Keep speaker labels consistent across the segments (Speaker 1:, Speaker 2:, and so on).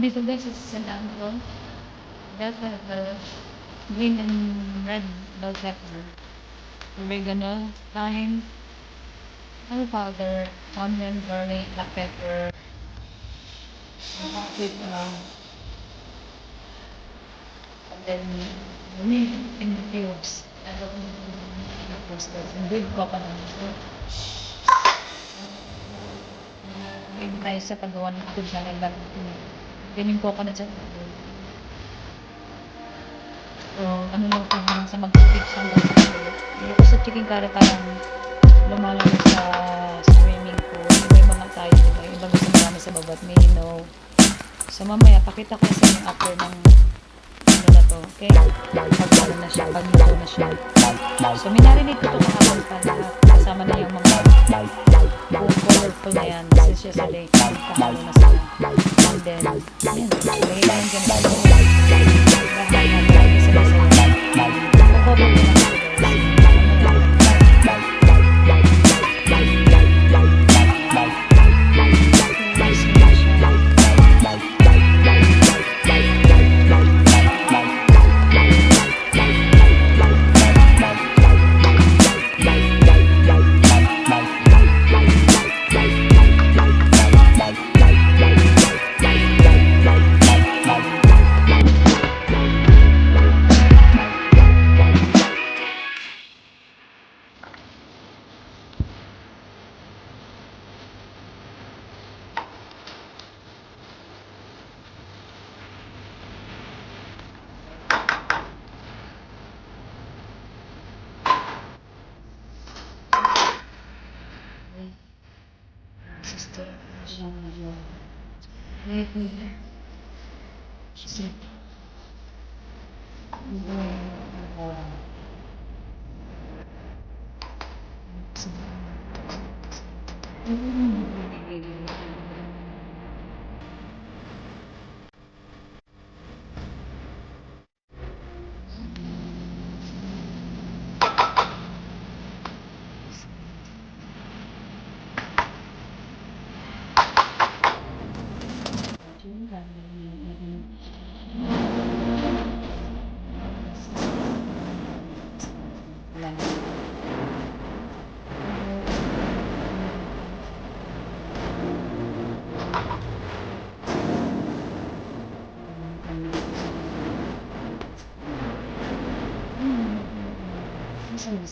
Speaker 1: dito guys sa sasandaan ko. Bell pepper, green and red bell pepper, oregano, thyme, curry powder, onion, garlic, black pepper, with and then in the cubes. Tapos and with coconut. Hindi tayo sa paggawa ng food na nagbago. Then yung coconut sa so, ano lang po hanggang sa mag-cook siya hanggang sa makulo. Pero sa chicken curry parang lumalaro sa swimming pool. Iba-iba nga tayo, diba? Iba gusto marami sa babat. May no. So mamaya, pakita ko sa inyo after ng ano na to. Okay? Pag ano na siya, pag luto na siya. So minarinate ko ito kahapon pa lahat. Kasama na yung mga colorful na yan. Kasi siya sa lake. Kahalo na sila. And then, yan. Lagay ko yung ganito. Lahat na lagi sa masaya. Kukobo ko na ito. Sister,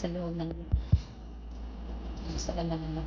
Speaker 1: sa loob ng sa laman ng